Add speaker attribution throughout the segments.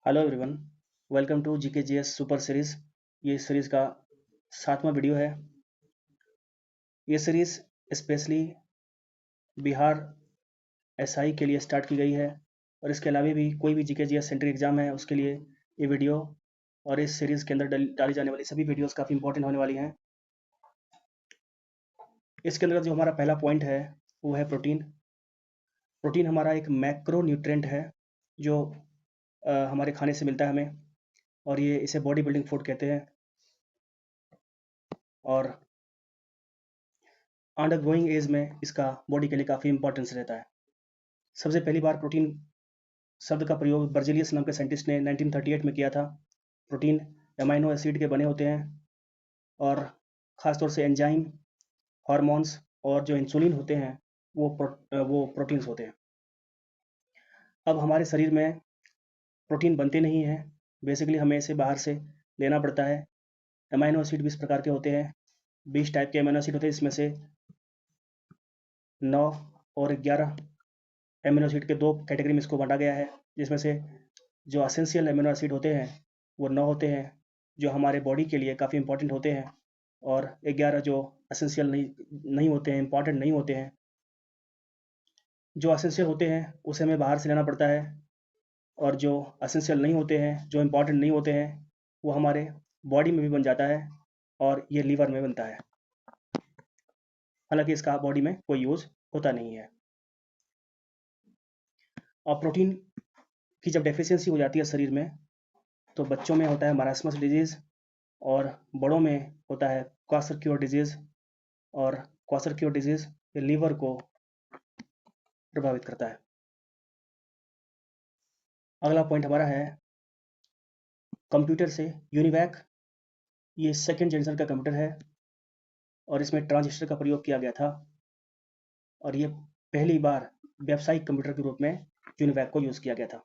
Speaker 1: Hello everyone, welcome to GK GS super series. ये इस series का 7वां वीडियो है। ये सीरीज़ स्पेशली बिहार एसआई के लिए स्टार्ट की गई है और इसके अलावा भी कोई भी जीके जीएस सेंट्रल एग्ज़ाम है उसके लिए ये वीडियो और इस सीरीज़ के अंदर डाली जाने वाली सभी वीडियोस काफ़ी इंपॉर्टेंट होने वाली हैं। इसके अंदर जो हमारा पहला पॉइंट है वो है प्रोटीन। प्रोटीन हमारा एक मैक्रो न्यूट्रेंट है जो हमारे खाने से मिलता है हमें, और ये इसे बॉडी बिल्डिंग फूड कहते हैं। और अंडर ग्रोइंग एज में इसका बॉडी के लिए काफ़ी इंपॉर्टेंस रहता है। सबसे पहली बार प्रोटीन शब्द का प्रयोग बर्जेलियस नाम के साइंटिस्ट ने 1938 में किया था। प्रोटीन अमाइनो एसिड के बने होते हैं और ख़ासतौर से एंजाइम, हार्मोन्स और जो इंसुलिन होते हैं वो प्रोटीन्स होते हैं। अब हमारे शरीर में प्रोटीन बनते नहीं हैं, बेसिकली हमें इसे बाहर से लेना पड़ता है। अमाइनो एसिड 20 प्रकार के होते हैं, 20 टाइप के अमाइनो एसिड होते हैं, इसमें से 9 और 11 एमिनो एसिड के 2 कैटेगरी में इसको बांटा गया है, जिसमें से जो असेंशियल एमिनो एसिड होते हैं वो 9 होते हैं जो हमारे बॉडी के लिए काफ़ी इंपॉर्टेंट होते हैं, और 11 जो असेंशियल नहीं होते हैं, इंपॉर्टेंट नहीं होते हैं। जो असेंशियल होते हैं उसे हमें बाहर से लेना पड़ता है, और जो असेंशियल नहीं होते हैं, जो इंपॉर्टेंट नहीं होते हैं, वो हमारे बॉडी में भी बन जाता है और ये लीवर में बनता है। हालांकि इसका बॉडी में कोई यूज़ होता नहीं है। और प्रोटीन की जब डेफिशिएंसी हो जाती है शरीर में, तो बच्चों में होता है मरासमस डिजीज़ और बड़ों में होता है क्वासरक्योर डिजीज़। और क्वासरक्योर डिजीज़ ये लीवर को प्रभावित करता है। अगला पॉइंट हमारा है कंप्यूटर से यूनिवैक। ये सेकेंड जनरेशन का कंप्यूटर है और इसमें ट्रांजिस्टर का प्रयोग किया गया था, और ये पहली बार व्यावसायिक कंप्यूटर के रूप में यूनिवैक को यूज़ किया गया था।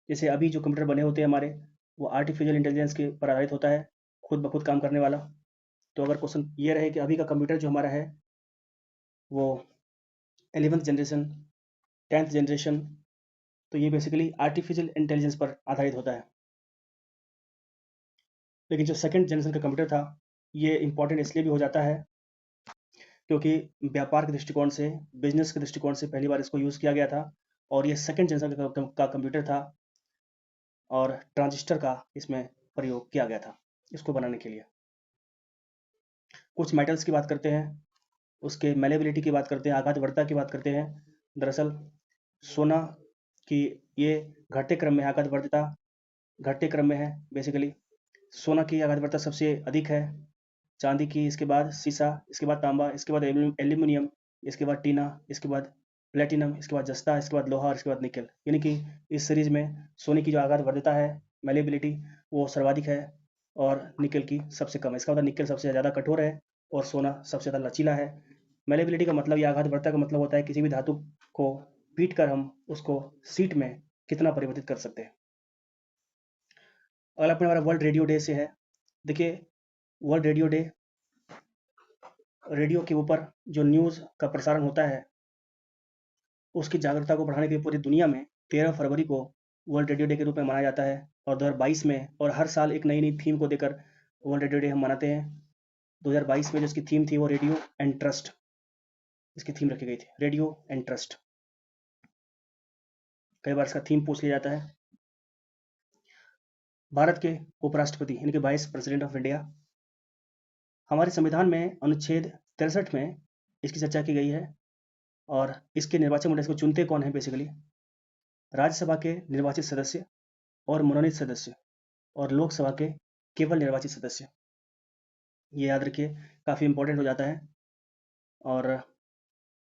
Speaker 1: जैसे अभी जो कंप्यूटर बने होते हैं हमारे, वो आर्टिफिशियल इंटेलिजेंस के पर आधारित होता है, खुद ब खुद काम करने वाला। तो अगर क्वेश्चन ये रहे कि अभी का कंप्यूटर जो हमारा है वो 11th जनरेशन, 10th जनरेशन, तो ये बेसिकली आर्टिफिशियल इंटेलिजेंस पर आधारित होता है। लेकिन जो सेकंड जनरेशन का कंप्यूटर था ये इंपॉर्टेंट इसलिए भी हो जाता है क्योंकि व्यापार के दृष्टिकोण से, बिजनेस के दृष्टिकोण से पहली बार इसको यूज़ किया गया था, और ये सेकंड जनरेशन का कंप्यूटर था और ट्रांजिस्टर का इसमें प्रयोग किया गया था इसको बनाने के लिए। कुछ मेटल्स की बात करते हैं, उसके मेलेबिलिटी की बात करते हैं, आघात वर्ता की बात करते हैं। दरअसल सोना की ये घटते क्रम में, आघात वर्ता घटते क्रम में है। बेसिकली सोना की आघात वर्ता सबसे अधिक है, चांदी की, इसके बाद सीसा, इसके बाद तांबा, इसके बाद एल्यूमिनियम, इसके बाद टीना, इसके बाद प्लेटिनम, इसके बाद जस्ता, इसके बाद लोहा और इसके बाद निकल। यानी कि इस सीरीज में सोने की जो आघात वर्धता है, मेलेबिलिटी, वो सर्वाधिक है और निकल की सबसे कम है। इसका मतलब निकल सबसे ज़्यादा कठोर है और सोना सबसे ज़्यादा लचीला है। मेलेबिलिटी का मतलब, या आघात वर्धता का मतलब होता है किसी भी धातु को पीट कर हम उसको सीट में कितना परिवर्तित कर सकते हैं। अगला अपने हमारा वर्ल्ड रेडियो डे से है। देखिए, वर्ल्ड रेडियो डे, रेडियो के ऊपर जो न्यूज़ का प्रसारण होता है उसकी जागरूकता को बढ़ाने के लिए पूरी दुनिया में 13 फरवरी को वर्ल्ड रेडियो डे के रूप में मनाया जाता है, और 2022 में, और हर साल एक नई नई थीम को देकर वर्ल्ड रेडियो डे हम मनाते हैं। 2022 में जो इसकी थीम थी वो रेडियो एंड ट्रस्ट, इसकी थीम रखी गई थी, रेडियो एंड ट्रस्ट। कई बार इसका थीम पूछ लिया जाता है। भारत के उपराष्ट्रपति यानी कि वाइस प्रेसिडेंट ऑफ इंडिया, हमारे संविधान में अनुच्छेद 63 में इसकी चर्चा की गई है, और इसके निर्वाचन मंडल को चुनते कौन है? बेसिकली राज्यसभा के निर्वाचित सदस्य और मनोनीत सदस्य, और लोकसभा के केवल निर्वाचित सदस्य। ये याद रखिए, काफ़ी इंपॉर्टेंट हो जाता है। और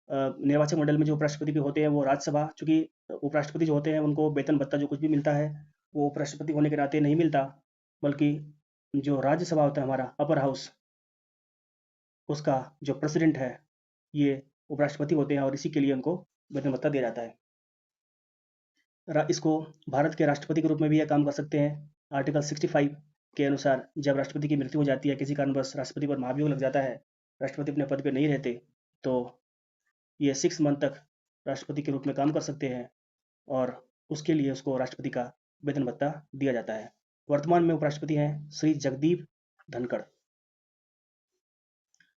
Speaker 1: निर्वाचन मंडल में जो उपराष्ट्रपति भी होते हैं वो राज्यसभा, चूँकि उपराष्ट्रपति जो होते हैं उनको वेतन भत्ता जो कुछ भी मिलता है वो उपराष्ट्रपति होने के नाते नहीं मिलता, बल्कि जो राज्यसभा होता है हमारा अपर हाउस, उसका जो प्रेसिडेंट है ये उपराष्ट्रपति होते हैं, और इसी के लिए उनको वेतन भत्ता दिया जाता है। इसको भारत के राष्ट्रपति के रूप में भी यह काम कर सकते हैं। आर्टिकल 65 के अनुसार जब राष्ट्रपति की मृत्यु हो जाती है, किसी कारणवश राष्ट्रपति पर महाभियोग लग जाता है, राष्ट्रपति अपने पद पर नहीं रहते, तो ये 6 मंथ तक राष्ट्रपति के रूप में काम कर सकते हैं, और उसके लिए उसको राष्ट्रपति का वेतन भत्ता दिया जाता है। वर्तमान में उपराष्ट्रपति हैं श्री जगदीप धनखड़।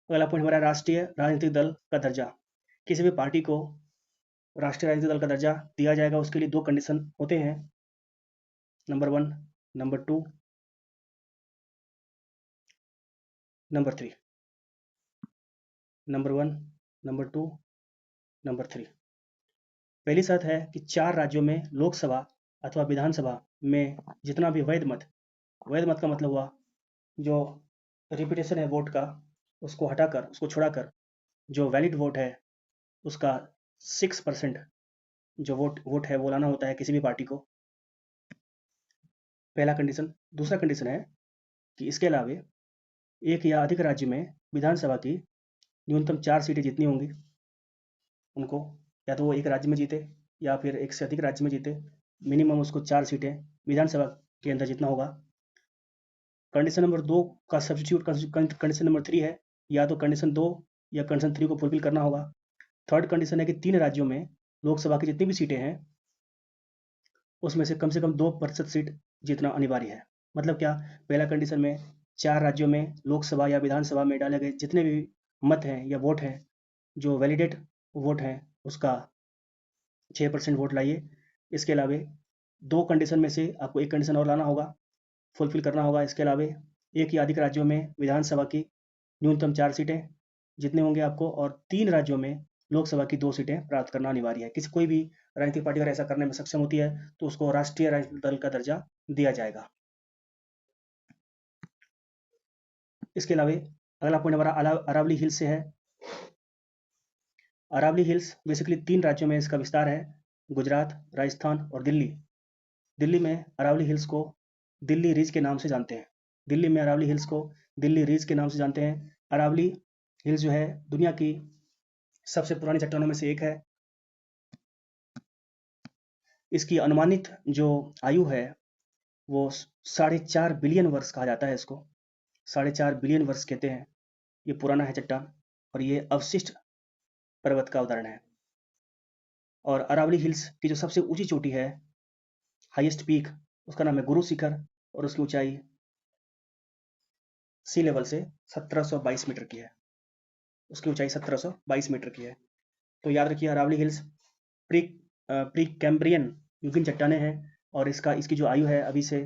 Speaker 1: अगला पॉइंट हमारा राष्ट्रीय राजनीतिक दल का दर्जा। किसी भी पार्टी को राष्ट्रीय राजनीतिक दल का दर्जा दिया जाएगा, उसके लिए 2 कंडीशन होते हैं, number 1, number 2, number 3। Number 1, number 2, number 3। पहली शर्त है कि 4 राज्यों में लोकसभा अथवा विधानसभा में जितना भी वैध मत का मतलब हुआ जो रिपीटेशन है वोट का, उसको हटाकर, उसको छोड़ाकर जो वैलिड वोट है उसका 6% जो वोट है वो लाना होता है किसी भी पार्टी को। पहला कंडीशन। दूसरा कंडीशन है कि इसके अलावे एक या अधिक राज्य में विधानसभा की न्यूनतम 4 सीटें जितनी होंगी उनको, या तो वो एक राज्य में जीते या फिर एक से अधिक राज्य में जीते, मिनिमम उसको 4 सीटें विधानसभा के अंदर जितना होगा। कंडीशन नंबर 2 का सब्स्टिट्यूट कंडीशन नंबर 3 है, या तो कंडीशन 2 या कंडीशन 3 को फुलफिल करना होगा। थर्ड कंडीशन है कि 3 राज्यों में लोकसभा की जितनी भी सीटें हैं उसमें से कम 2% सीट जीतना अनिवार्य है। मतलब क्या? पहला कंडीशन में 4 राज्यों में लोकसभा या विधानसभा में डाले गए जितने भी मत हैं या वोट हैं जो वैलिडेट वोट हैं उसका 6% वोट लाइए। इसके अलावे 2 कंडीशन में से आपको एक कंडीशन और लाना होगा, फुलफिल करना होगा। इसके अलावे एक या अधिक राज्यों में विधानसभा की न्यूनतम 4 सीटें जितने होंगे आपको, और 3 राज्यों में लोकसभा की 2 सीटें प्राप्त करना अनिवार्य है। किसी कोई भी राजनीतिक पार्टी अगर ऐसा करने में सक्षम होती है तो उसको राष्ट्रीय राजनीतिक दल का दर्जा दिया जाएगा। इसके अलावा अगला पॉइंट हमारा अरावली हिल्स से है। अरावली हिल्स बेसिकली 3 राज्यों में इसका विस्तार है, गुजरात, राजस्थान और दिल्ली। दिल्ली में अरावली हिल्स को दिल्ली रिज के नाम से जानते हैं। दिल्ली में अरावली हिल्स को दिल्ली रिज के नाम से जानते हैं। अरावली हिल्स जो है दुनिया की सबसे पुरानी चट्टानों में से एक है। इसकी अनुमानित जो आयु है वो 4.5 बिलियन वर्ष कहा जाता है इसको। 4.5 बिलियन वर्ष कहते हैं। ये पुराना है चट्टान और ये अवशिष्ट पर्वत का उदाहरण है। और अरावली हिल्स की जो सबसे ऊंची चोटी है, हाईएस्ट पीक, उसका नाम है गुरु शिखर और उसकी ऊंचाई सी लेवल से 1722 मीटर की है। उसकी ऊंचाई 1722 मीटर की है। तो याद रखिए अरावली हिल्स प्री कैम्ब्रियन युगीन चट्टानें हैं और इसकी जो आयु है अभी से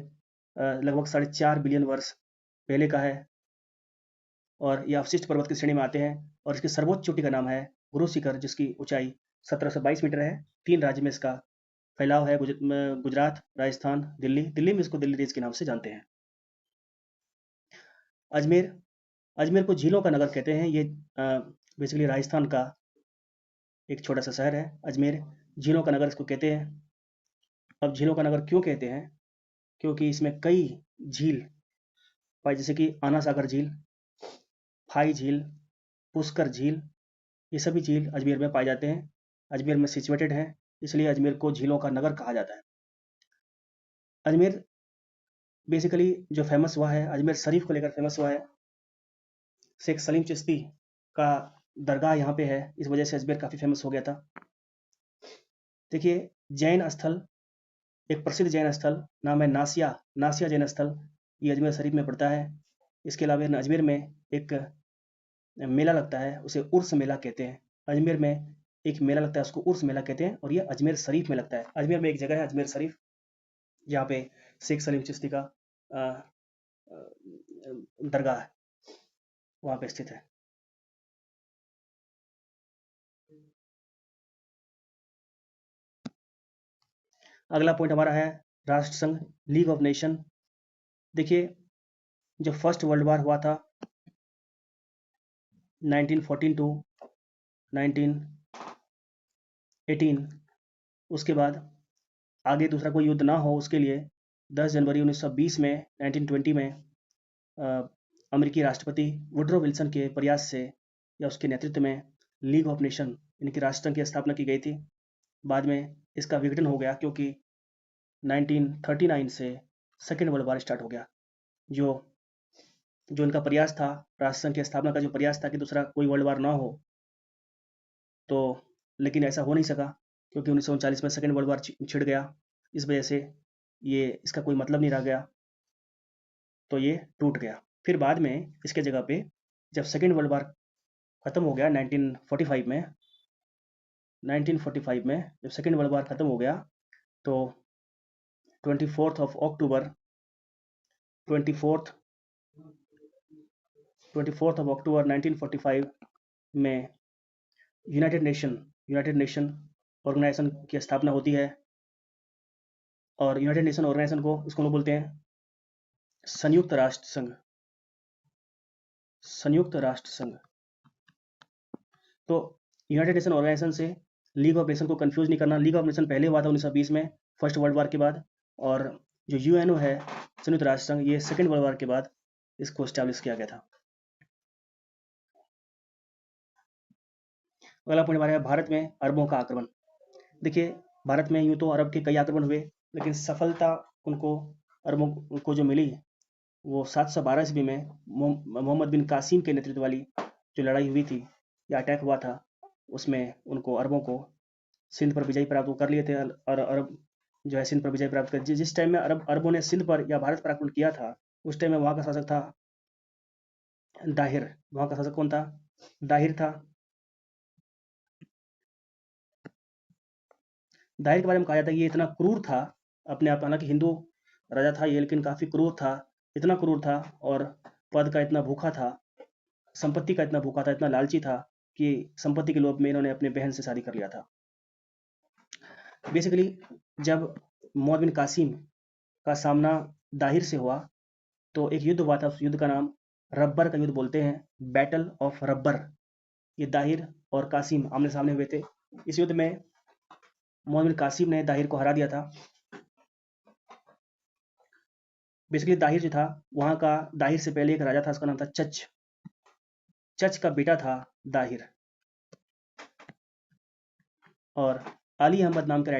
Speaker 1: लगभग 4.5 बिलियन वर्ष पहले का है और ये अवशिष्ट पर्वत की श्रेणी में आते हैं। और इसकी सर्वोच्च चोटी का नाम है गुरु शिखर जिसकी ऊंचाई 1722 मीटर है। 3 राज्य में इसका फैलाव है, गुजरात, राजस्थान, दिल्ली। दिल्ली में इसको दिल्ली रिज के नाम से जानते हैं। अजमेर। अजमेर को झीलों का नगर कहते हैं। ये बेसिकली राजस्थान का एक छोटा सा शहर है अजमेर। झीलों का नगर इसको कहते हैं। अब झीलों का नगर क्यों कहते हैं? क्योंकि इसमें कई झील पाई, जैसे कि आना सागर झील, फाई झील, पुष्कर झील, ये सभी झील अजमेर में पाए जाते हैं। अजमेर में सिचुएटेड है, इसलिए अजमेर को झीलों का नगर कहा जाता है। अजमेर बेसिकली जो फेमस हुआ है, अजमेर शरीफ को लेकर फेमस हुआ है। शेख सलीम चिश्ती का दरगाह यहाँ पे है, इस वजह से अजमेर काफ़ी फेमस हो गया था। देखिए जैन स्थल, एक प्रसिद्ध जैन स्थल नाम है नासिया जैन स्थल, ये अजमेर शरीफ में पड़ता है। इसके अलावा अजमेर में एक मेला लगता है, उसे उर्स मेला कहते हैं। अजमेर में एक मेला लगता है, उसको उर्स मेला कहते हैं और ये अजमेर शरीफ में लगता है। अजमेर में एक जगह है अजमेर शरीफ, जहाँ पे शेख सलीम चिश्ती का दरगाह है, वहाँ पे स्थित है। अगला पॉइंट हमारा है राष्ट्र संघ, लीग ऑफ नेशन। देखिए जब फर्स्ट वर्ल्ड वॉर हुआ था 1914 टू 1918, उसके बाद आगे दूसरा कोई युद्ध ना हो उसके लिए 10 जनवरी 1920 में 1920 में अमेरिकी राष्ट्रपति वुडरो विल्सन के प्रयास से या उसके नेतृत्व में लीग ऑफ नेशन इनकी राष्ट्र संघ की स्थापना की गई थी। बाद में इसका विघटन हो गया क्योंकि 1939 से सेकेंड वर्ल्ड वॉर स्टार्ट हो गया। जो इनका प्रयास था, राष्ट्र संघ की स्थापना का जो प्रयास था कि दूसरा कोई वर्ल्ड वॉर ना हो, तो लेकिन ऐसा हो नहीं सका क्योंकि 1939 में सेकेंड वर्ल्ड वॉर छिड़ गया। इस वजह से ये इसका कोई मतलब नहीं रह गया, तो ये टूट गया। फिर बाद में इसके जगह पे जब सेकेंड वर्ल्ड वॉर ख़त्म हो गया 1945 में, 1945 में जब सेकेंड वर्ल्ड वॉर ख़त्म हो गया, तो 24 ऑफ अक्टूबर 1945 में यूनाइटेड नेशन ऑर्गेनाइजेशन की स्थापना होती है। और यूनाइटेड नेशन ऑर्गेनाइजेशन को इसको लोग बोलते हैं संयुक्त राष्ट्र संघ, संयुक्त राष्ट्र संघ। तो यूनाइटेड नेशन ऑर्गेनाइजेशन से लीग ऑफ नेशन को कंफ्यूज नहीं करना। लीग ऑफ नेशन पहले हुआ था 1920 में, फर्स्ट वर्ल्ड वॉर के बाद, और जो यूएनओ है, संयुक्त राष्ट्र संघ, ये सेकेंड वर्ल्ड वॉर के बाद इसको स्टैब्लिश किया गया था। अगला पॉइंट हमारे भारत में अरबों का आक्रमण। देखिए, भारत में यूं तो अरब के कई आक्रमण हुए, लेकिन सफलता उनको अरबों को जो मिली वो 712 ईस्वी में मोहम्मद बिन कासिम के नेतृत्व वाली जो लड़ाई हुई थी या अटैक हुआ था, उसमें उनको अरबों को सिंध पर विजय प्राप्त कर लिए थे। और अरब जो है सिंध पर विजय प्राप्त कर, जिस टाइम में अरबों ने सिंध पर या भारत पर आक्रमण किया था, उस टाइम में वहाँ का शासक था दाहिर। वहाँ का शासक कौन था? दाहिर था। दाहिर के बारे में कहा जाता है कि ये इतना क्रूर था अपने आप, हालांकि हिंदू राजा था ये, लेकिन काफ़ी क्रूर था, इतना क्रूर था और पद का इतना भूखा था, संपत्ति का इतना भूखा था, इतना लालची था कि संपत्ति के लोभ में इन्होंने अपने बहन से शादी कर लिया था। बेसिकली जब मोहम्मद बिन कासिम का सामना दाहिर से हुआ, तो एक युद्ध हुआ था। उस युद्ध का नाम रब्बर का युद्ध बोलते हैं, बैटल ऑफ रब्बर। ये दाहिर और कासिम आमने सामने हुए थे। इस युद्ध में मोहम्मद बिन कासिम ने दाहिर को हरा दिया था। बेसिकली दाहिर जो था, वहाँ का दाहिर से पहले एक राजा था, उसका नाम था चच। चच का बेटा था दाहिर। और अली अहमद नाम के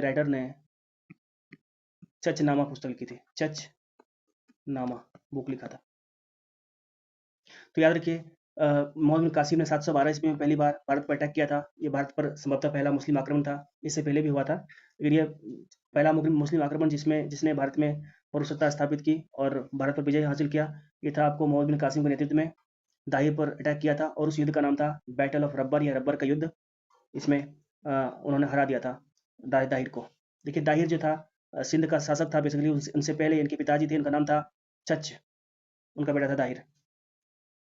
Speaker 1: राइटर ने चच नामा पुस्तक लिखी थी। चच नामा बुक लिखा था। तो याद रखिए, मोहम्मद बिन कासिम ने 712 ईस्वी में पहली बार भारत पर अटैक किया था। ये भारत पर संभवतः पहला मुस्लिम आक्रमण था। इससे पहले भी हुआ था, लेकिन ये पहला मुस्लिम आक्रमण जिसने भारत में पौरसत्ता स्थापित की और भारत पर विजय हासिल किया, ये था आपको मोहम्मद बिन कासिम के नेतृत्व में दाहिर पर अटैक किया था। और उस युद्ध का नाम था बैटल ऑफ रब्बर या रब्बर का युद्ध। इसमें उन्होंने हरा दिया था दाहिर को। देखिए, दाहिर जो था सिंध का शासक था। बेसिकली उनसे पहले इनके पिताजी थे, इनका नाम था चच, उनका बेटा था दाहिर।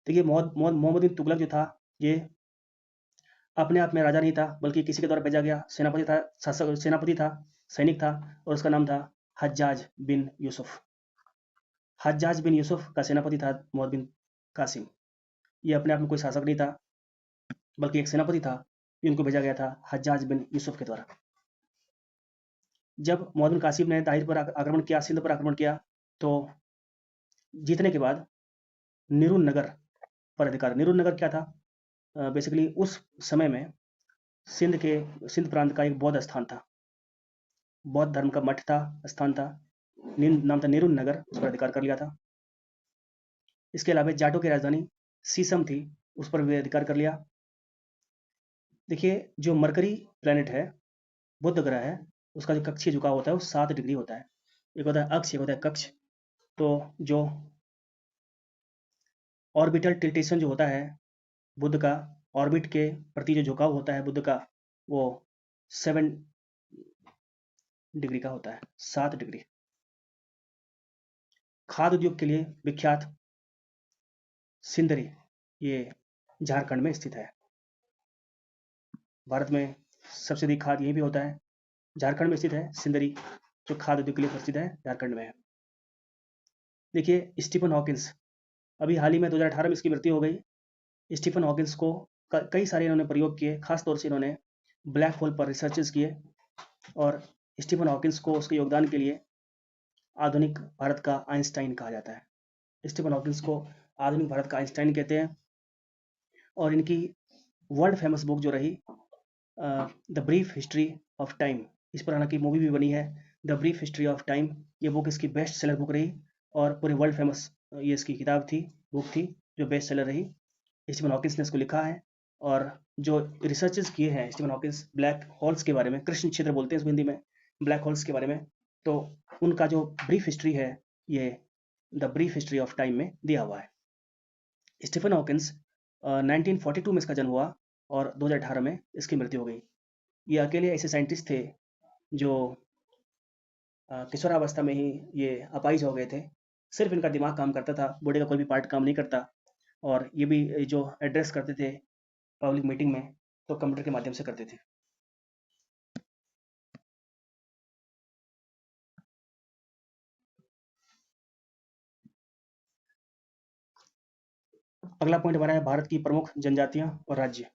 Speaker 1: देखिए, मोहम्मद बिन तुगलक जो था, ये अपने आप में राजा नहीं था, बल्कि किसी के द्वारा भेजा गया सेनापति था, सैनिक था, और उसका नाम था हज्जाज बिन यूसुफ। हज्जाज बिन यूसुफ का सेनापति था मोहम्मद बिन कासिम। ये अपने आप में कोई शासक नहीं था, बल्कि एक सेनापति था, इनको भेजा गया था हज्जाज बिन यूसुफ के द्वारा। जब मोहम्मद बिन कासिम ने दाहिर पर आक्रमण किया, सिंध पर आक्रमण किया, तो जीतने के बाद निरुन नगर पर अधिकार। निरुन नगर क्या था? बेसिकली उस समय में सिंध प्रांत का एक बौद्ध स्थान था, बौद्ध धर्म का मठ था, स्थान था, नाम था निरुन नगर, उस पर अधिकार कर लिया था। इसके अलावा जाटों की राजधानी सीसम थी, उस पर भी अधिकार कर लिया। देखिए, जो मरकरी प्लैनेट है, बुध ग्रह है, उसका जो कक्षीय झुकाव होता है वो 7 डिग्री होता है। एक होता है अक्ष, एक होता है कक्ष। तो जो ऑर्बिटल टिल्टेशन जो होता है बुध का, ऑर्बिट के प्रति जो झुकाव होता है बुध का, वो 7 डिग्री का होता है, 7 डिग्री। खाद्य उद्योग के लिए विख्यात सिंदरी, ये झारखंड में स्थित है। भारत में सबसे अधिक खाद यहीं भी होता है, झारखंड में स्थित है सिंदरी, जो खाद्य उद्योग के लिए प्रसिद्ध है, झारखंड में है। देखिए, स्टीफन हॉकिंस, अभी हाल ही में 2018 में इसकी मृत्यु हो गई। स्टीफन हॉकिंस को कई सारे इन्होंने प्रयोग किए, खास तौर से इन्होंने ब्लैक होल पर रिसर्चेस किए, और स्टीफन हॉकिंस को उसके योगदान के लिए आधुनिक भारत का आइंस्टाइन कहा जाता है। स्टीफन हॉकिंस को आधुनिक भारत का आइंस्टाइन कहते हैं। और इनकी वर्ल्ड फेमस बुक जो रही the brief history of time, इस पर हालांकि मूवी भी बनी है, the brief history of time, ये बुक इसकी बेस्ट सेलर बुक रही और पूरे वर्ल्ड फेमस ये इसकी किताब थी, बुक थी, जो बेस्ट सेलर रही। स्टीफन हॉकिंस ने इसको लिखा है, और जो रिसर्चेस किए हैं स्टीफन हॉकिंस ब्लैक होल्स के बारे में, कृष्ण क्षेत्र बोलते हैं इसको हिंदी में, ब्लैक होल्स के बारे में। तो उनका जो ब्रीफ हिस्ट्री है ये the brief history of time में दिया हुआ है। स्टीफन हॉकिंस 1942 में इसका जन्म हुआ और 2018 में इसकी मृत्यु हो गई। ये अकेले ऐसे साइंटिस्ट थे जो किशोरावस्था में ही ये अपाहिज हो गए थे। सिर्फ इनका दिमाग काम करता था, बॉडी का कोई भी पार्ट काम नहीं करता। और ये भी जो एड्रेस करते थे पब्लिक मीटिंग में तो कंप्यूटर के माध्यम से करते थे। अगला पॉइंट हमारा है भारत की प्रमुख जनजातियां और राज्य।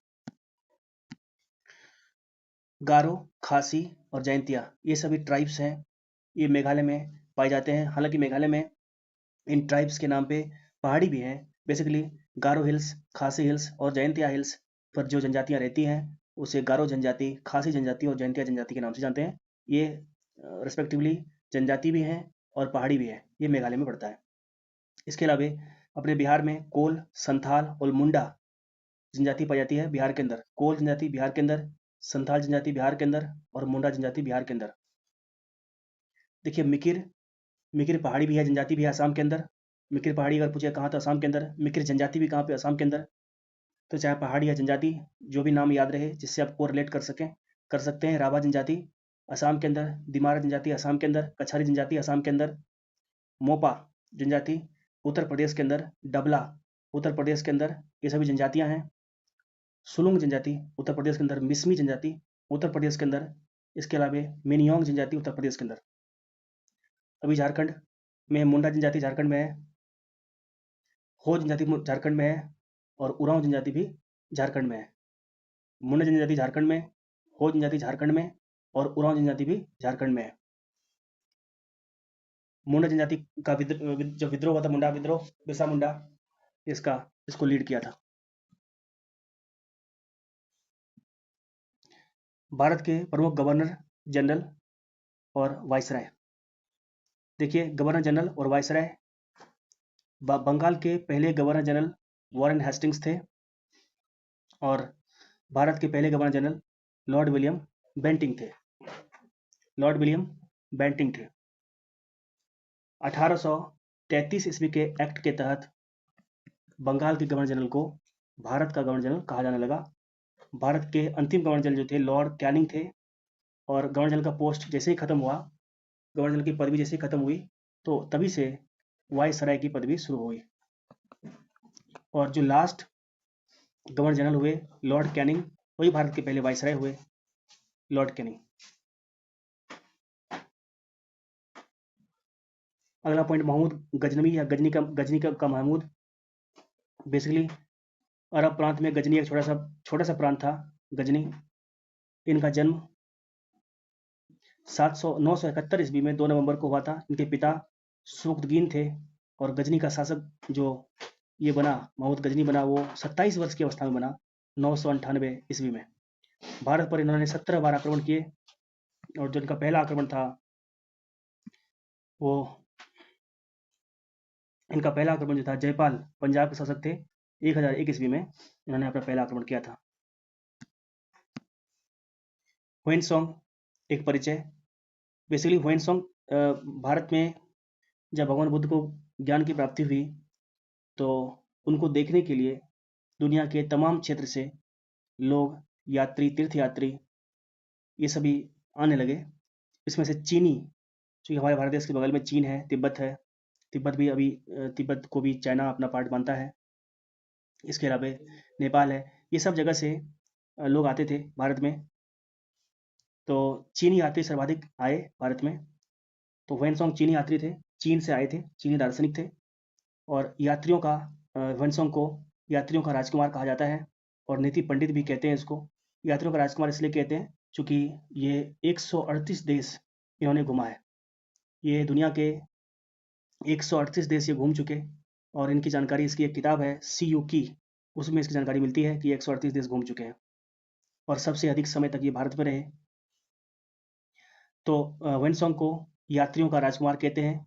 Speaker 1: गारो, खासी और जयंतिया ये सभी ट्राइब्स हैं। ये मेघालय में पाए जाते हैं। हालांकि मेघालय में इन ट्राइब्स के नाम पे पहाड़ी भी हैं। बेसिकली गारो हिल्स, खासी हिल्स और जयंतिया हिल्स पर जो जनजातियां रहती हैं उसे गारो जनजाति, खासी जनजाति और जयंतिया जनजाति के नाम से जानते हैं। ये रिस्पेक्टिवली जनजाति भी हैं और पहाड़ी भी है। ये मेघालय में पड़ता है। इसके अलावा अपने बिहार में कोल, संथाल और मुंडा जनजाति पाई जाती है बिहार के अंदर। कोल जनजाति बिहार के अंदर, संथाल जनजाति बिहार के अंदर और मुंडा जनजाति बिहार के अंदर। देखिए मिकिर, मिकिर पहाड़ी भी है, जनजाति भी है असम के अंदर। मिकिर पहाड़ी अगर पूछे कहाँ, तो असम के अंदर। मिकिर जनजाति भी कहाँ पे, असम के अंदर। तो चाहे पहाड़ी या जनजाति, जो भी नाम याद रहे जिससे आप कोरिलेट कर सकें, कर सकते हैं। राभा जनजाति असम के अंदर, दिमारा जनजाति असम के अंदर, कछारी जनजाति असम के अंदर, मोपा जनजाति उत्तर प्रदेश के अंदर, डबला उत्तर प्रदेश के अंदर, ये सभी जनजातियां हैं। सुलुंग जनजाति उत्तर प्रदेश के अंदर, मिसमी जनजाति उत्तर प्रदेश के अंदर, इसके अलावा मिनियोंग जनजाति उत्तर प्रदेश के अंदर। अभी झारखंड में मुंडा जनजाति झारखंड में है, हो जनजाति झारखंड में है और उरांव जनजाति भी झारखंड में है। मुंडा जनजाति झारखंड में, हो जनजाति झारखंड में और उरांव जनजाति भी झारखंड में है। मुंडा जनजाति का जो विद्रोह हुआ था, मुंडा विद्रोह, बिरसा मुंडा इसको लीड किया था। भारत के प्रमुख गवर्नर जनरल और वाइसराय। देखिए गवर्नर जनरल और वाइसराय, बंगाल के पहले गवर्नर जनरल वॉरेन हेस्टिंग्स थे और भारत के पहले governor general lord William Bentinck थे। लॉर्ड विलियम बेंटिंग थे। 1833 ईस्वी के एक्ट के तहत बंगाल के गवर्नर जनरल को भारत का गवर्नर जनरल कहा जाने लगा। भारत के अंतिम गवर्नर जनरल जो थे लॉर्ड कैनिंग थे और गवर्नर जनरल का पोस्ट जैसे ही खत्म हुआ, गवर्नर जनरल की पदवी जैसे ही खत्म हुई, तो तभी से वाइसराय की पदवी शुरू हुई। और जो लास्ट गवर्नर जनरल हुए लॉर्ड कैनिंग, वही भारत के पहले वाइसराय हुए, लॉर्ड कैनिंग। अगला पॉइंट महमूद गजनवी या गजनी का महमूद। बेसिकली अरब प्रांत में गजनी एक छोटा सा प्रांत था, गजनी। इनका जन्म 971 ईस्वी में 2 नवंबर को हुआ था। इनके पिता सुख्तगीन थे और गजनी का शासक जो ये बना, महमूद गजनी बना, वो 27 वर्ष की अवस्था में बना 998 ईस्वी में। भारत पर इन्होंने 17 बार आक्रमण किए और जो इनका पहला आक्रमण था वो, इनका पहला आक्रमण जो था, जयपाल पंजाब के शासक थे, 1001 ईस्वी में इन्होंने अपना पहला आक्रमण किया था। ह्वेनसोंग एक परिचय। बेसिकली ह्वेनसोंग भारत में जब भगवान बुद्ध को ज्ञान की प्राप्ति हुई तो उनको देखने के लिए दुनिया के तमाम क्षेत्र से लोग, यात्री, तीर्थयात्री, ये सभी आने लगे। इसमें से चीनी, क्योंकि हमारे भारत देश के बगल में चीन है, तिब्बत है, तिब्बत भी अभी तिब्बत को भी चाइना अपना पार्ट मानता है। इसके अलावा नेपाल है। ये सब जगह से लोग आते थे भारत में। तो चीनी यात्री सर्वाधिक आए भारत में। तो ह्वेनसोंग चीनी यात्री थे, चीन से आए थे, चीनी दार्शनिक थे। और यात्रियों का, ह्वेनसोंग को यात्रियों का राजकुमार कहा जाता है और नीति पंडित भी कहते हैं इसको। यात्रियों का राजकुमार इसलिए कहते हैं क्योंकि ये 138 देश इन्होंने घुमा है। ये दुनिया के 138 देश ये घूम चुके और इनकी जानकारी, इसकी एक किताब है सी यू की, उसमें इसकी जानकारी मिलती है कि 138 देश घूम चुके हैं और सबसे अधिक समय तक ये भारत में रहे। तो ह्वेनसोंग को यात्रियों का राजकुमार कहते हैं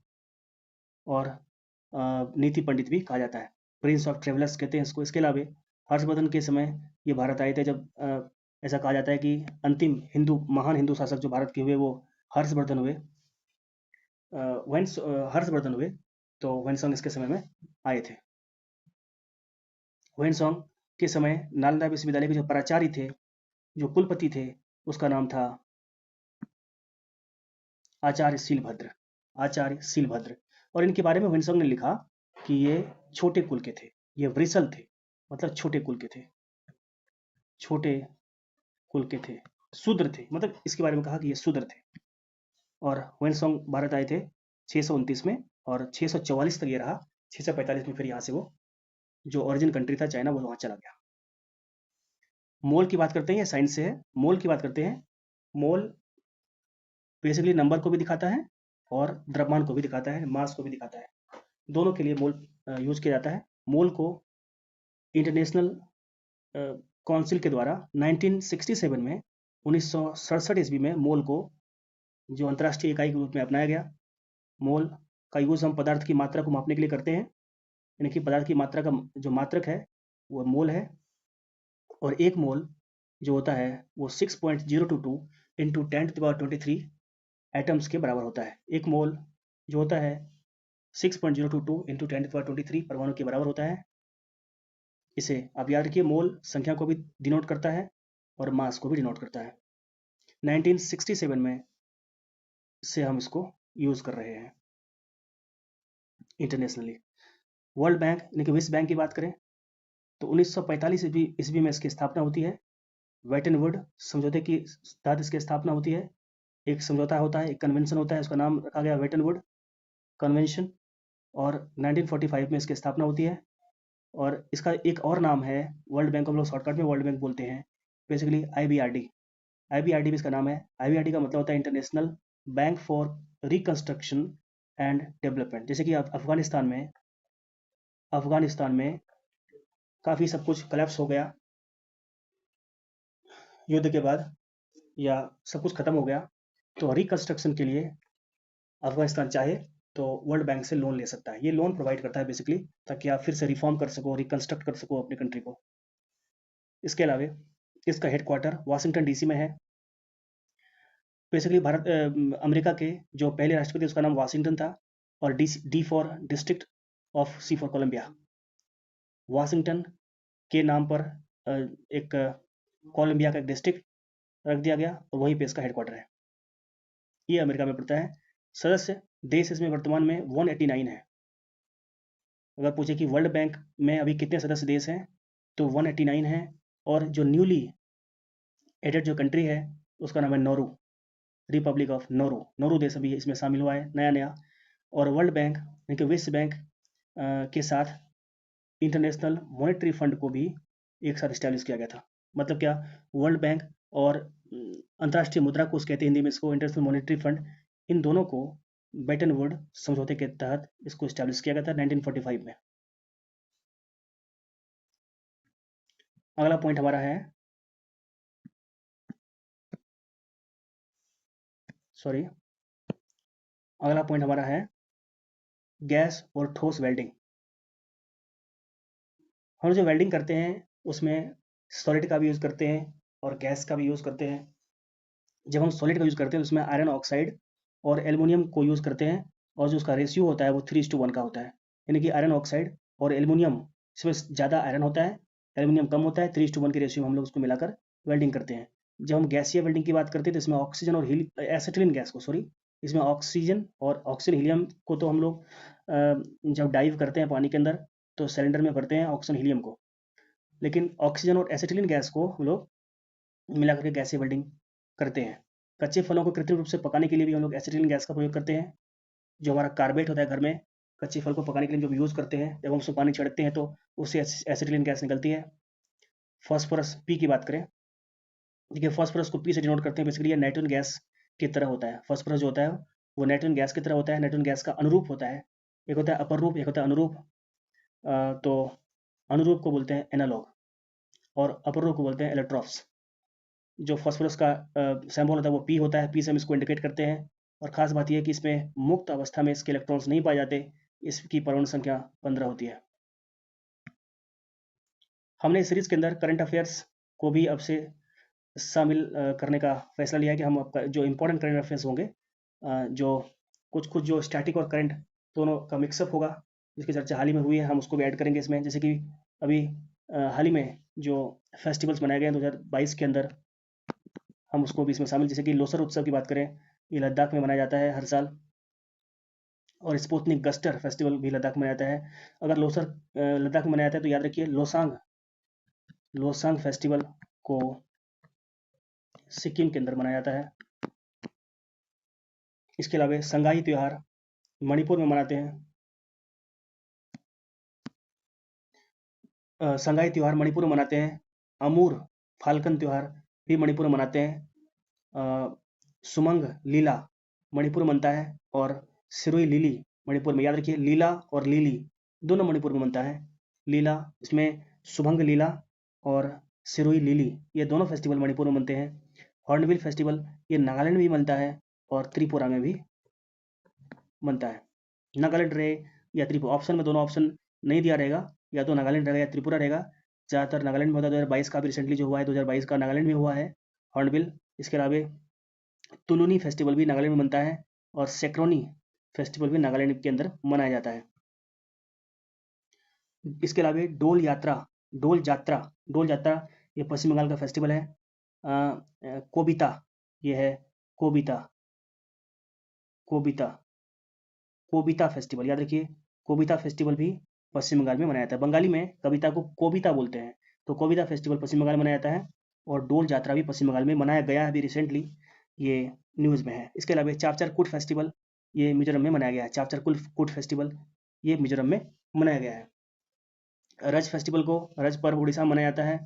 Speaker 1: और नीति पंडित भी कहा जाता है, प्रिंस ऑफ ट्रेवलर्स कहते हैं इसको। इसके अलावा हर्षवर्धन के समय ये भारत आए थे, जब ऐसा कहा जाता है कि अंतिम महान हिंदू शासक जो भारत के हुए वो हर्षवर्धन हुए हर्षवर्धन हुए तो ह्वेनसांग इसके समय में आए थे। ह्वेनसांग के समय नालंदा विश्वविद्यालय के जो प्राचार्य थे, जो कुलपति थे, उसका नाम था आचार्य शीलभद्र। आचार्य शीलभद्र। और इनके बारे में ह्वेनसांग ने लिखा कि ये छोटे कुल के थे, ये वृषल थे, मतलब छोटे कुल के थे, छोटे कुल के थे, शूद्र थे, मतलब इसके बारे में कहा कि ये शूद्र थे। और ह्वेनसांग भारत आए थे 629 में और 644 तक ये रहा। 645 में फिर यहाँ से वो जो ओरिजिन कंट्री था चाइना, वो वहाँ चला गया। मोल की बात करते हैं, ये साइंस से है। मोल की बात करते हैं। मोल बेसिकली नंबर को भी दिखाता है और द्रव्यमान को भी दिखाता है, मास को भी दिखाता है। दोनों के लिए मोल यूज किया जाता है। मोल को इंटरनेशनल काउंसिल के द्वारा 1967 में 1967 ईस्वी में मोल को जो अंतर्राष्ट्रीय इकाई के रूप में अपनाया गया। मोल का यूज हम पदार्थ की मात्रा को मापने के लिए करते हैं, यानी कि पदार्थ की मात्रा का जो मात्रक है वो मोल है। और एक मोल जो होता है वो 6.022 इंटू 10⁻23 एटम्स के बराबर होता है। एक मोल जो होता है 6.022 इंटू 10⁻23 परमाणु के बराबर होता है। इसे आप याद रखिए, मोल संख्या को भी डिनोट करता है और मास को भी डिनोट करता है। 1967 में से हम इसको यूज कर रहे हैं इंटरनेशनली। वर्ल्ड बैंक यानी कि विश्व बैंक की बात करें तो 1945 ईस्वी में इसकी स्थापना होती है। वेटन वुड समझौते की तहत इसकी स्थापना होती है। एक समझौता होता है, एक कन्वेंशन होता है, उसका नाम रखा गया वेटन वुड कन्वेंशन। और 1945 में इसकी स्थापना होती है। और इसका एक और नाम है, वर्ल्ड बैंक को हम लोग शॉर्टकट में वर्ल्ड बैंक बोलते हैं, बेसिकली IBRD। IBRD भी इसका नाम है। IBRD का मतलब होता है international bank for reconstruction and development. जैसे कि अफगानिस्तान में काफ़ी सब कुछ कलेप्स हो गया युद्ध के बाद, या सब कुछ खत्म हो गया, तो रिकंस्ट्रक्शन के लिए अफगानिस्तान चाहे तो वर्ल्ड बैंक से लोन ले सकता है। ये लोन प्रोवाइड करता है बेसिकली, ताकि आप फिर से रिफॉर्म कर सको, रिकंस्ट्रक्ट कर सको अपनी कंट्री को। इसके अलावा इसका हेडक्वार्टर वाशिंगटन DC में है। बेसिकली अमेरिका के जो पहले राष्ट्रपति उसका नाम वाशिंगटन था। और D for district of C for Columbia. Washington के नाम पर एक कोलंबिया का एक डिस्ट्रिक्ट रख दिया गया और वहीं पे इसका हेडक्वार्टर है। ये अमेरिका में पड़ता है। सदस्य देश इसमें वर्तमान में 189 है। अगर पूछे कि वर्ल्ड बैंक में अभी कितने सदस्य देश हैं तो 189 है। और जो न्यूली एडेड जो कंट्री है उसका नाम है Nauru, Republic of Nauru. Nauru देश अभी इसमें शामिल हुआ है नया नया। और वर्ल्ड बैंक यानी कि विश्व बैंक के साथ इंटरनेशनल मॉनेटरी फंड को भी एक साथ इस्टेब्लिश किया गया था। मतलब क्या, वर्ल्ड बैंक और अंतर्राष्ट्रीय मुद्रा कोष कहते हैं हिंदी में इसको, इंटरनेशनल मॉनेटरी फंड, इन दोनों को बेटन वुड समझौते के तहत इसको इस्टेब्लिश किया गया था 1945 में। अगला पॉइंट हमारा है, अगला पॉइंट हमारा है गैस और ठोस वेल्डिंग। हम जो वेल्डिंग करते हैं उसमें सॉलिड का भी यूज़ करते हैं और गैस का भी यूज़ करते हैं। जब हम सॉलिड का यूज़ करते हैं तो उसमें आयरन ऑक्साइड और एल्युमिनियम को यूज़ करते हैं, और जो उसका रेशियो होता है वो 3:1 का होता है। यानी कि आयरन ऑक्साइड और एल्युमिनियम, इसमें ज़्यादा आयरन होता है, एल्युमिनियम कम होता है, 3:1 के रेशियो में हम लोग उसको मिलाकर वेल्डिंग करते हैं। जब हम गैसीय वेल्डिंग की बात करते हैं तो इसमें ऑक्सीजन और एसिटिलीन गैस को, इसमें ऑक्सीजन और ऑक्सीजन हीलियम को तो हम लोग जब डाइव करते हैं पानी के अंदर तो सिलेंडर में भरते हैं ऑक्सीजन हीलियम को, लेकिन ऑक्सीजन और एसिटिलीन गैस को हम लोग मिला करके गैसीय वेल्डिंग करते हैं। कच्चे फलों को कृत्रिम रूप से पकाने के लिए भी हम लोग एसिटिलीन गैस का प्रयोग करते हैं। जो हमारा कार्बेट होता है घर में कच्चे फल को पकाने के लिए जो यूज़ करते हैं, जब हम उसमें पानी छिड़कते हैं तो उससे एसिटिलीन गैस निकलती है। फॉस्फोरस पी की बात करें, देखिए फॉस्फोरस को पी से डिनोट करते हैं। बेसिकली ये नाइट्रोजन गैस की तरह होता है। फॉस्फोरस जो होता है वो नाइट्रोजन गैस की तरह होता है, नाइट्रोजन गैस का अनुरूप होता है। एक होता है अपर रूप, एक होता है अनुरूप। तो अनुरूप को बोलते हैं एनालॉग और अपर रूप को बोलते हैं इलेक्ट्रॉफ्स। जो फॉस्फोरस का सिंबल होता है वो पी होता है, पी से हम इसको इंडिकेट करते हैं। और ख़ास बात यह है कि इसमें मुक्त अवस्था में इसके इलेक्ट्रॉन्स नहीं पाए जाते, इसकी परमाणु संख्या 15 होती है। हमने इस सीरीज़ के अंदर करंट अफेयर्स को भी अब से शामिल करने का फैसला लिया है कि हम आपका जो इम्पोर्टेंट करंट अफेयर्स होंगे, जो कुछ जो स्टैटिक और करंट दोनों का मिक्सअप होगा, जिसकी चर्चा हाल ही में हुई है, हम उसको भी ऐड करेंगे इसमें। जैसे कि अभी हाल ही में जो फेस्टिवल्स मनाए गए हैं 2022 के अंदर, हम उसको भी इसमें शामिल, जैसे कि लोसर उत्सव की बात करें, ये लद्दाख में मनाया जाता है हर साल। और स्पुतनिक गस्टर फेस्टिवल भी लद्दाख में मनाया जाता है। अगर लोसर लद्दाख में मनाया जाता है तो याद रखिए लोसांग फेस्टिवल को सिक्किम के अंदर मनाया जाता है। इसके अलावा संगाई त्योहार मणिपुर में मनाते हैं। संगाई त्योहार मणिपुर में मनाते हैं। अमूर फाल्कन त्योहार भी मणिपुर में मनाते हैं। सुमंग लीला मणिपुर में मनता है। और सिरुई लिली मणिपुर में, याद रखिए लीला और लिली दोनों मणिपुर में मनता है। लीला इसमें सुभंग लीला और सिरुई लिली ये दोनों फेस्टिवल मणिपुर में मनते हैं। हॉर्नबिल फेस्टिवल ये नागालैंड में भी मनता है और त्रिपुरा में भी मनता है। नागालैंड रहे या त्रिपुरा, ऑप्शन में दोनों ऑप्शन नहीं दिया रहेगा, या तो नागालैंड रहेगा या त्रिपुरा रहेगा। ज़्यादातर नागालैंड में होता है। 2022 का भी रिसेंटली जो हुआ है, 2022 का नागालैंड में हुआ है हॉर्नबिल। इसके अलावा तुलुनी फेस्टिवल भी नागालैंड में मनता है और सेक्रोनी फेस्टिवल भी नागालैंड के अंदर मनाया जाता है। इसके अलावा डोल जात्रा ये पश्चिम बंगाल का फेस्टिवल है। कोबिता ये है कोबिता फेस्टिवल, याद रखिए कोबिता फेस्टिवल भी पश्चिम बंगाल में मनाया जाता है। बंगाली में कविता को कोबिता बोलते हैं, तो कोबिता फेस्टिवल पश्चिम बंगाल में मनाया जाता है। और डोल जात्रा भी पश्चिम बंगाल में मनाया गया है अभी रिसेंटली, ये न्यूज़ में है। इसके अलावा चापचार कूट फेस्टिवल ये मिजोरम में मनाया गया है। चापचार कूट फेस्टिवल ये मिजोरम में मनाया गया है। रज फेस्टिवल को रज पर्व उड़ीसा में मनाया जाता है।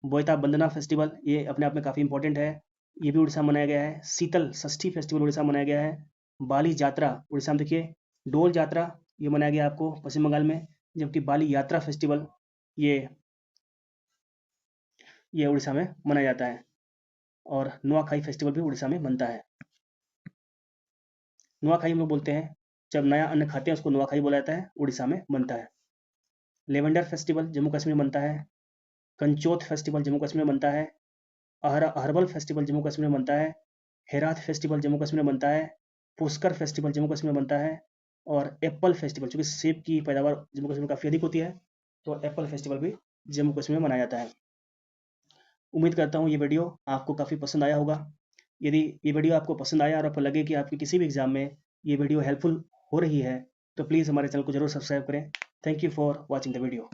Speaker 1: बोयता बंदना फेस्टिवल ये अपने आप में काफ़ी इंपॉर्टेंट है, ये भी उड़ीसा में मनाया गया है। शीतल षष्ठी फेस्टिवल उड़ीसा में मनाया गया है। बाली यात्रा उड़ीसा में, देखिए डोल यात्रा ये मनाया गया आपको पश्चिम बंगाल में, जबकि बाली यात्रा फेस्टिवल ये उड़ीसा में मनाया जाता है। और नुआखाई फेस्टिवल भी उड़ीसा में बनता है। नुआखाई हम लोग बोलते हैं जब नया अन्न खाते हैं, उसको नुआखाई बोला जाता है, उड़ीसा में बनता है। लेवेंडर फेस्टिवल जम्मू कश्मीर में बनता है। कंचोत फेस्टिवल जम्मू कश्मीर में बनता है। अहरबल फेस्टिवल जम्मू कश्मीर में बनता है। हेरात फेस्टिवल जम्मू कश्मीर में बनता है। पुष्कर फेस्टिवल जम्मू कश्मीर में बनता है। और एप्पल फेस्टिवल, चूँकि सेब की पैदावार जम्मू कश्मीर में काफ़ी अधिक होती है, तो एप्पल फेस्टिवल भी जम्मू कश्मीर में मनाया जाता है। उम्मीद करता हूँ ये वीडियो आपको काफ़ी पसंद आया होगा। यदि ये वीडियो आपको पसंद आया और आपको लगे कि आपके किसी भी एग्जाम में ये वीडियो हेल्पफुल हो रही है, तो प्लीज़ हमारे चैनल को जरूर सब्सक्राइब करें। Thank you for watching the video.